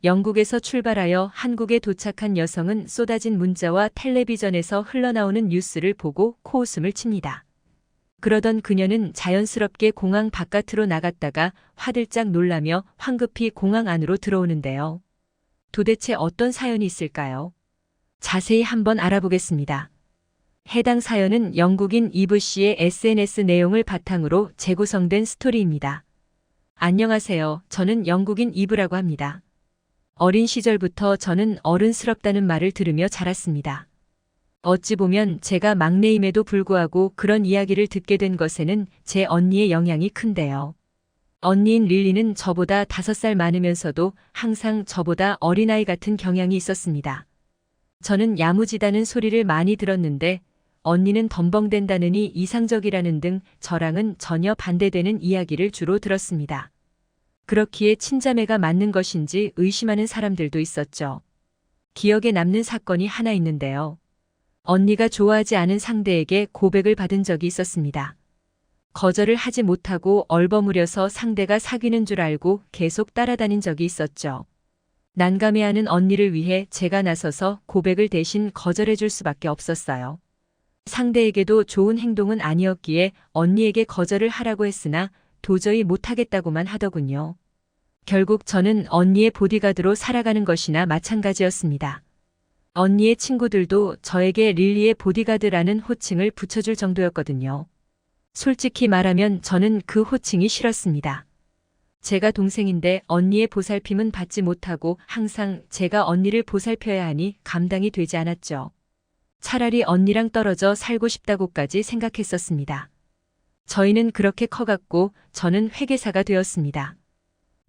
영국에서 출발하여 한국에 도착한 여성은 쏟아진 문자와 텔레비전에서 흘러나오는 뉴스를 보고 코웃음을 칩니다. 그러던 그녀는 자연스럽게 공항 바깥으로 나갔다가 화들짝 놀라며 황급히 공항 안으로 들어오는데요. 도대체 어떤 사연이 있을까요? 자세히 한번 알아보겠습니다. 해당 사연은 영국인 이브 씨의 SNS 내용을 바탕으로 재구성된 스토리입니다. 안녕하세요. 저는 영국인 이브라고 합니다. 어린 시절부터 저는 어른스럽다는 말을 들으며 자랐습니다. 어찌 보면 제가 막내임에도 불구하고 그런 이야기를 듣게 된 것에는 제 언니의 영향이 큰데요. 언니인 릴리는 저보다 5살 많으면서도 항상 저보다 어린아이 같은 경향이 있었습니다. 저는 야무지다는 소리를 많이 들었는데 언니는 덤벙댄다느니 이상적이라는 등 저랑은 전혀 반대되는 이야기를 주로 들었습니다. 그렇기에 친자매가 맞는 것인지 의심하는 사람들도 있었죠. 기억에 남는 사건이 하나 있는데요. 언니가 좋아하지 않은 상대에게 고백을 받은 적이 있었습니다. 거절을 하지 못하고 얼버무려서 상대가 사귀는 줄 알고 계속 따라다닌 적이 있었죠. 난감해하는 언니를 위해 제가 나서서 고백을 대신 거절해 줄 수밖에 없었어요. 상대에게도 좋은 행동은 아니었기에 언니에게 거절을 하라고 했으나 도저히 못하겠다고만 하더군요. 결국 저는 언니의 보디가드로 살아가는 것이나 마찬가지였습니다. 언니의 친구들도 저에게 릴리의 보디가드라는 호칭을 붙여줄 정도였거든요. 솔직히 말하면 저는 그 호칭이 싫었습니다. 제가 동생인데 언니의 보살핌은 받지 못하고 항상 제가 언니를 보살펴야 하니 감당이 되지 않았죠. 차라리 언니랑 떨어져 살고 싶다고까지 생각했었습니다. 저희는 그렇게 커갔고 저는 회계사가 되었습니다.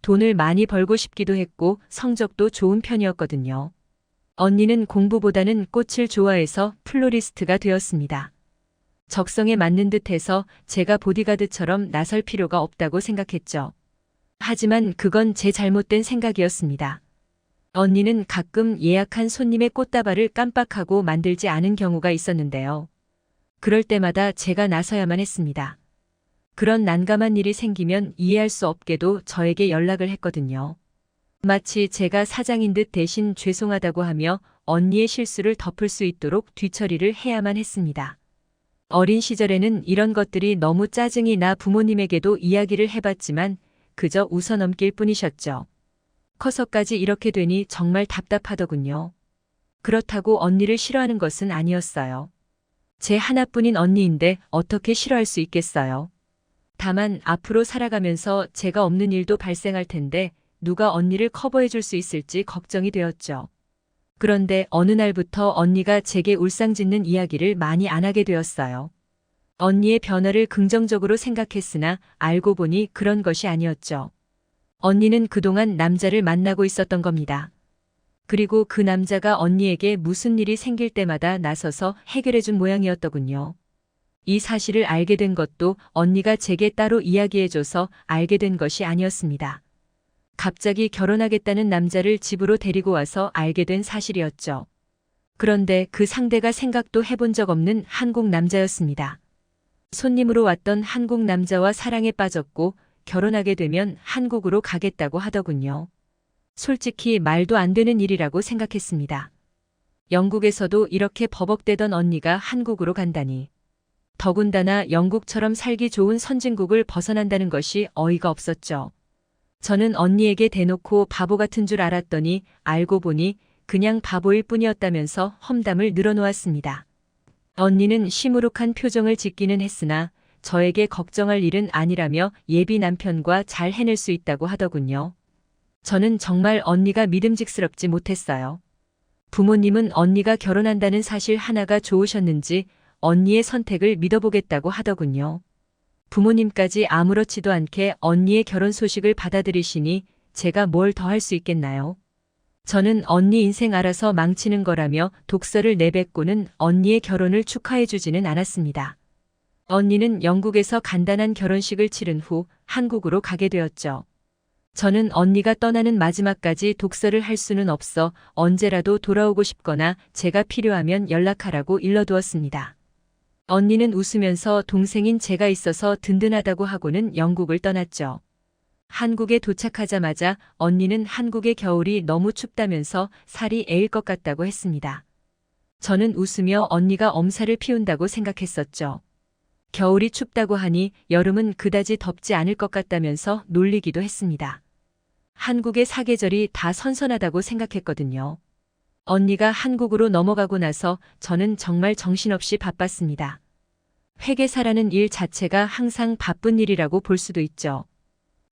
돈을 많이 벌고 싶기도 했고 성적도 좋은 편이었거든요. 언니는 공부보다는 꽃을 좋아해서 플로리스트가 되었습니다. 적성에 맞는 듯해서 제가 보디가드처럼 나설 필요가 없다고 생각했죠. 하지만 그건 제 잘못된 생각이었습니다. 언니는 가끔 예약한 손님의 꽃다발을 깜빡하고 만들지 않은 경우가 있었는데요. 그럴 때마다 제가 나서야만 했습니다. 그런 난감한 일이 생기면 이해할 수 없게도 저에게 연락을 했거든요. 마치 제가 사장인 듯 대신 죄송하다고 하며 언니의 실수를 덮을 수 있도록 뒤처리를 해야만 했습니다. 어린 시절에는 이런 것들이 너무 짜증이 나 부모님에게도 이야기를 해봤지만 그저 웃어넘길 뿐이셨죠. 커서까지 이렇게 되니 정말 답답하더군요. 그렇다고 언니를 싫어하는 것은 아니었어요. 제 하나뿐인 언니인데 어떻게 싫어할 수 있겠어요. 다만 앞으로 살아가면서 제가 없는 일도 발생할 텐데 누가 언니를 커버해 줄 수 있을지 걱정이 되었죠. 그런데 어느 날부터 언니가 제게 울상짓는 이야기를 많이 안 하게 되었어요. 언니의 변화를 긍정적으로 생각했으나 알고 보니 그런 것이 아니었죠. 언니는 그동안 남자를 만나고 있었던 겁니다. 그리고 그 남자가 언니에게 무슨 일이 생길 때마다 나서서 해결해 준 모양이었더군요. 이 사실을 알게 된 것도 언니가 제게 따로 이야기해줘서 알게 된 것이 아니었습니다. 갑자기 결혼하겠다는 남자를 집으로 데리고 와서 알게 된 사실이었죠. 그런데 그 상대가 생각도 해본 적 없는 한국 남자였습니다. 손님으로 왔던 한국 남자와 사랑에 빠졌고 결혼하게 되면 한국으로 가겠다고 하더군요. 솔직히 말도 안 되는 일이라고 생각했습니다. 영국에서도 이렇게 버벅대던 언니가 한국으로 간다니. 더군다나 영국처럼 살기 좋은 선진국을 벗어난다는 것이 어이가 없었죠. 저는 언니에게 대놓고 바보 같은 줄 알았더니 알고 보니 그냥 바보일 뿐이었다면서 험담을 늘어놓았습니다. 언니는 시무룩한 표정을 짓기는 했으나 저에게 걱정할 일은 아니라며 예비 남편과 잘 해낼 수 있다고 하더군요. 저는 정말 언니가 믿음직스럽지 못했어요. 부모님은 언니가 결혼한다는 사실 하나가 좋으셨는지 언니의 선택을 믿어보겠다고 하더군요. 부모님까지 아무렇지도 않게 언니의 결혼 소식을 받아들이시니 제가 뭘 더 할 수 있겠나요? 저는 언니 인생 알아서 망치는 거라며 독서를 내뱉고는 언니의 결혼을 축하해주지는 않았습니다. 언니는 영국에서 간단한 결혼식을 치른 후 한국으로 가게 되었죠. 저는 언니가 떠나는 마지막까지 독서를 할 수는 없어 언제라도 돌아오고 싶거나 제가 필요하면 연락하라고 일러두었습니다. 언니는 웃으면서 동생인 제가 있어서 든든하다고 하고는 영국을 떠났죠. 한국에 도착하자마자 언니는 한국의 겨울이 너무 춥다면서 살이 에일 것 같다고 했습니다. 저는 웃으며 언니가 엄살을 피운다고 생각했었죠. 겨울이 춥다고 하니 여름은 그다지 덥지 않을 것 같다면서 놀리기도 했습니다. 한국의 사계절이 다 선선하다고 생각했거든요. 언니가 한국으로 넘어가고 나서 저는 정말 정신없이 바빴습니다. 회계사라는 일 자체가 항상 바쁜 일이라고 볼 수도 있죠.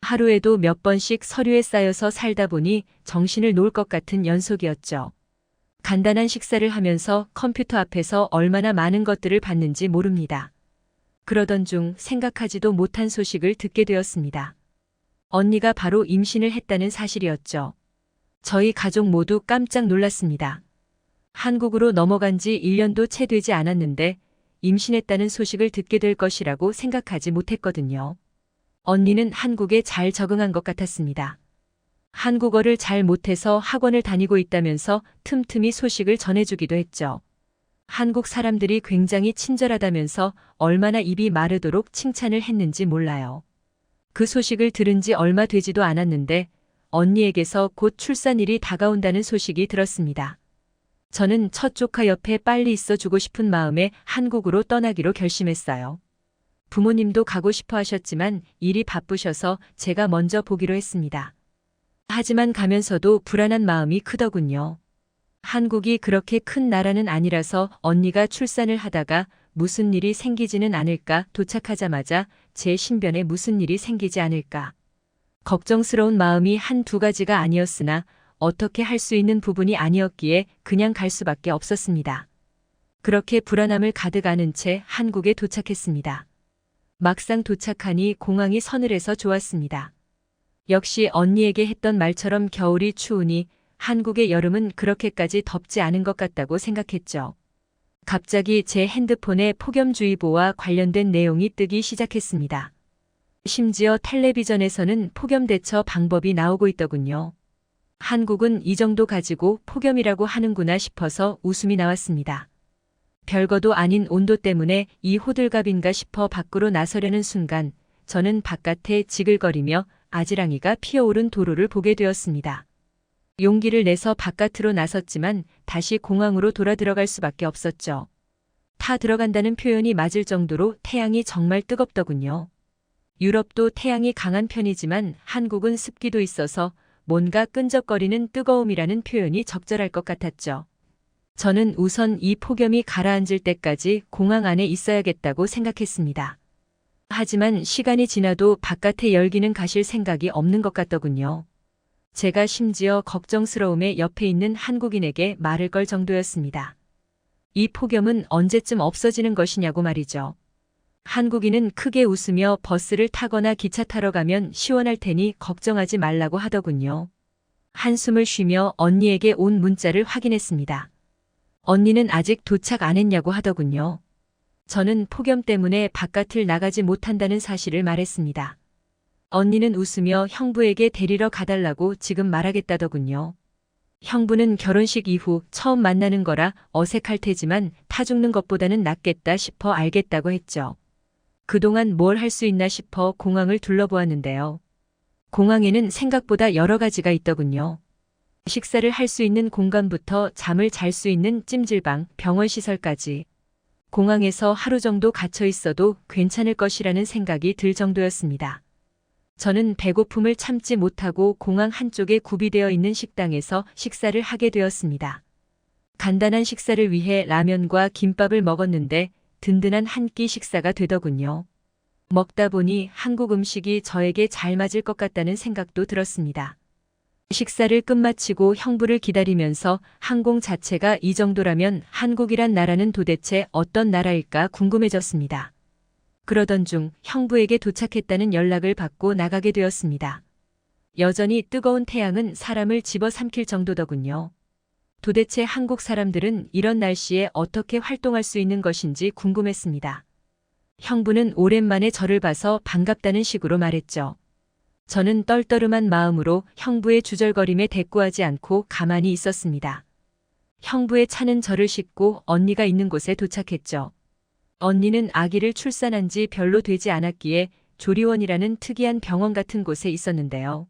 하루에도 몇 번씩 서류에 쌓여서 살다 보니 정신을 놓을 것 같은 연속이었죠. 간단한 식사를 하면서 컴퓨터 앞에서 얼마나 많은 것들을 봤는지 모릅니다. 그러던 중 생각하지도 못한 소식을 듣게 되었습니다. 언니가 바로 임신을 했다는 사실이었죠. 저희 가족 모두 깜짝 놀랐습니다. 한국으로 넘어간 지 1년도 채 되지 않았는데 임신했다는 소식을 듣게 될 것이라고 생각하지 못했거든요. 언니는 한국에 잘 적응한 것 같았습니다. 한국어를 잘 못해서 학원을 다니고 있다면서 틈틈이 소식을 전해주기도 했죠. 한국 사람들이 굉장히 친절하다면서 얼마나 입이 마르도록 칭찬을 했는지 몰라요. 그 소식을 들은 지 얼마 되지도 않았는데 언니에게서 곧 출산일이 다가온다는 소식이 들었습니다. 저는 첫 조카 옆에 빨리 있어주고 싶은 마음에 한국으로 떠나기로 결심했어요. 부모님도 가고 싶어 하셨지만 일이 바쁘셔서 제가 먼저 보기로 했습니다. 하지만 가면서도 불안한 마음이 크더군요. 한국이 그렇게 큰 나라는 아니라서 언니가 출산을 하다가 무슨 일이 생기지는 않을까, 도착하자마자 제 신변에 무슨 일이 생기지 않을까. 걱정스러운 마음이 한두 가지가 아니었으나 어떻게 할 수 있는 부분이 아니었기에 그냥 갈 수밖에 없었습니다. 그렇게 불안함을 가득 안은 채 한국에 도착했습니다. 막상 도착하니 공항이 서늘해서 좋았습니다. 역시 언니에게 했던 말처럼 겨울이 추우니 한국의 여름은 그렇게까지 덥지 않은 것 같다고 생각했죠. 갑자기 제 핸드폰에 폭염주의보와 관련된 내용이 뜨기 시작했습니다. 심지어 텔레비전에서는 폭염 대처 방법이 나오고 있더군요. 한국은 이 정도 가지고 폭염이라고 하는구나 싶어서 웃음이 나왔습니다. 별거도 아닌 온도 때문에 이 호들갑인가 싶어 밖으로 나서려는 순간 저는 바깥에 지글거리며 아지랑이가 피어오른 도로를 보게 되었습니다. 용기를 내서 바깥으로 나섰지만 다시 공항으로 돌아 들어갈 수밖에 없었죠. 타 들어간다는 표현이 맞을 정도로 태양이 정말 뜨겁더군요. 유럽도 태양이 강한 편이지만 한국은 습기도 있어서 뭔가 끈적거리는 뜨거움이라는 표현이 적절할 것 같았죠. 저는 우선 이 폭염이 가라앉을 때까지 공항 안에 있어야겠다고 생각했습니다. 하지만 시간이 지나도 바깥의 열기는 가실 생각이 없는 것 같더군요. 제가 심지어 걱정스러움에 옆에 있는 한국인에게 말을 걸 정도였습니다. 이 폭염은 언제쯤 없어지는 것이냐고 말이죠. 한국인은 크게 웃으며 버스를 타거나 기차 타러 가면 시원할 테니 걱정하지 말라고 하더군요. 한숨을 쉬며 언니에게 온 문자를 확인했습니다. 언니는 아직 도착 안 했냐고 하더군요. 저는 폭염 때문에 바깥을 나가지 못한다는 사실을 말했습니다. 언니는 웃으며 형부에게 데리러 가달라고 지금 말하겠다더군요. 형부는 결혼식 이후 처음 만나는 거라 어색할 테지만 타 죽는 것보다는 낫겠다 싶어 알겠다고 했죠. 그동안 뭘 할 수 있나 싶어 공항을 둘러보았는데요. 공항에는 생각보다 여러 가지가 있더군요. 식사를 할 수 있는 공간부터 잠을 잘 수 있는 찜질방, 병원 시설까지. 공항에서 하루 정도 갇혀 있어도 괜찮을 것이라는 생각이 들 정도였습니다. 저는 배고픔을 참지 못하고 공항 한쪽에 구비되어 있는 식당에서 식사를 하게 되었습니다. 간단한 식사를 위해 라면과 김밥을 먹었는데 든든한 한 끼 식사가 되더군요. 먹다 보니 한국 음식이 저에게 잘 맞을 것 같다는 생각도 들었습니다. 식사를 끝마치고 형부를 기다리면서 항공 자체가 이 정도라면 한국이란 나라는 도대체 어떤 나라일까 궁금해졌습니다. 그러던 중 형부에게 도착했다는 연락을 받고 나가게 되었습니다. 여전히 뜨거운 태양은 사람을 집어삼킬 정도더군요. 도대체 한국 사람들은 이런 날씨에 어떻게 활동할 수 있는 것인지 궁금했습니다. 형부는 오랜만에 저를 봐서 반갑다는 식으로 말했죠. 저는 떨떠름한 마음으로 형부의 주절거림에 대꾸하지 않고 가만히 있었습니다. 형부의 차는 저를 싣고 언니가 있는 곳에 도착했죠. 언니는 아기를 출산한 지 별로 되지 않았기에 조리원이라는 특이한 병원 같은 곳에 있었는데요.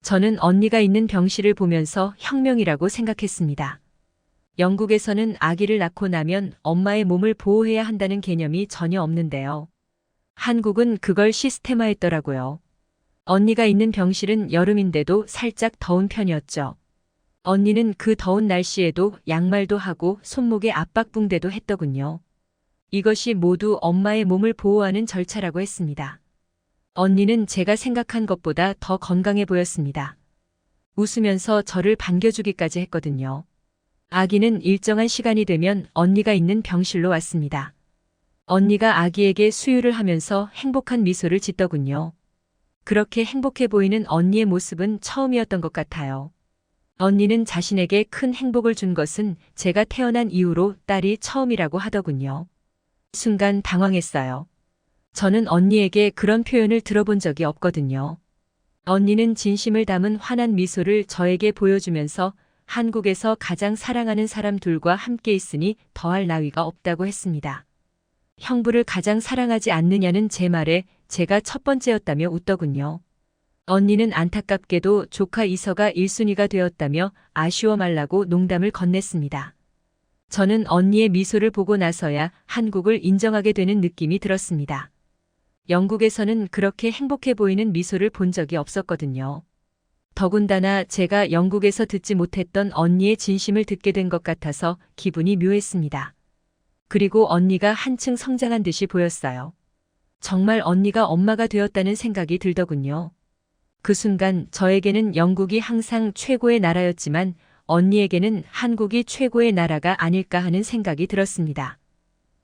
저는 언니가 있는 병실을 보면서 혁명이라고 생각했습니다. 영국에서는 아기를 낳고 나면 엄마의 몸을 보호해야 한다는 개념이 전혀 없는데요. 한국은 그걸 시스템화했더라고요. 언니가 있는 병실은 여름인데도 살짝 더운 편이었죠. 언니는 그 더운 날씨에도 양말도 하고 손목에 압박붕대도 했더군요. 이것이 모두 엄마의 몸을 보호하는 절차라고 했습니다. 언니는 제가 생각한 것보다 더 건강해 보였습니다. 웃으면서 저를 반겨주기까지 했거든요. 아기는 일정한 시간이 되면 언니가 있는 병실로 왔습니다. 언니가 아기에게 수유를 하면서 행복한 미소를 짓더군요. 그렇게 행복해 보이는 언니의 모습은 처음이었던 것 같아요. 언니는 자신에게 큰 행복을 준 것은 제가 태어난 이후로 딸이 처음이라고 하더군요. 순간 당황했어요. 저는 언니에게 그런 표현을 들어본 적이 없거든요. 언니는 진심을 담은 환한 미소를 저에게 보여주면서 한국에서 가장 사랑하는 사람 둘과 함께 있으니 더할 나위가 없다고 했습니다. 형부를 가장 사랑하지 않느냐는 제 말에 제가 첫 번째였다며 웃더군요. 언니는 안타깝게도 조카 이서가 1순위가 되었다며 아쉬워 말라고 농담을 건넸습니다. 저는 언니의 미소를 보고 나서야 한국을 인정하게 되는 느낌이 들었습니다. 영국에서는 그렇게 행복해 보이는 미소를 본 적이 없었거든요. 더군다나 제가 영국에서 듣지 못했던 언니의 진심을 듣게 된 것 같아서 기분이 묘했습니다. 그리고 언니가 한층 성장한 듯이 보였어요. 정말 언니가 엄마가 되었다는 생각이 들더군요. 그 순간 저에게는 영국이 항상 최고의 나라였지만 언니에게는 한국이 최고의 나라가 아닐까 하는 생각이 들었습니다.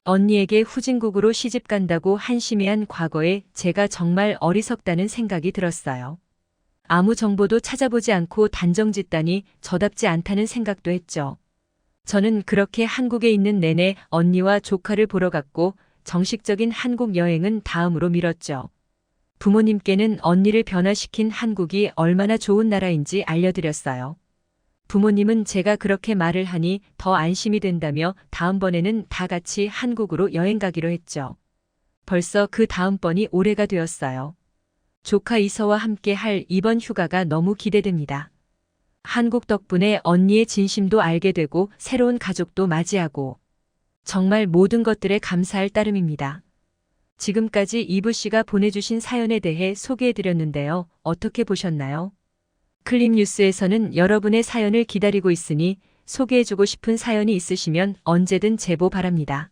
언니에게 후진국으로 시집 간다고 한심해한 과거에 제가 정말 어리석다는 생각이 들었어요. 아무 정보도 찾아보지 않고 단정짓다니 저답지 않다는 생각도 했죠. 저는 그렇게 한국에 있는 내내 언니와 조카를 보러 갔고 정식적인 한국 여행은 다음으로 미뤘죠. 부모님께는 언니를 변화시킨 한국이 얼마나 좋은 나라인지 알려드렸어요. 부모님은 제가 그렇게 말을 하니 더 안심이 된다며 다음번에는 다 같이 한국으로 여행 가기로 했죠. 벌써 그 다음번이 올해가 되었어요. 조카 이서와 함께 할 이번 휴가가 너무 기대됩니다. 한국 덕분에 언니의 진심도 알게 되고 새로운 가족도 맞이하고 정말 모든 것들에 감사할 따름입니다. 지금까지 이브 씨가 보내주신 사연에 대해 소개해드렸는데요. 어떻게 보셨나요? 클립뉴스에서는 여러분의 사연을 기다리고 있으니 소개해주고 싶은 사연이 있으시면 언제든 제보 바랍니다.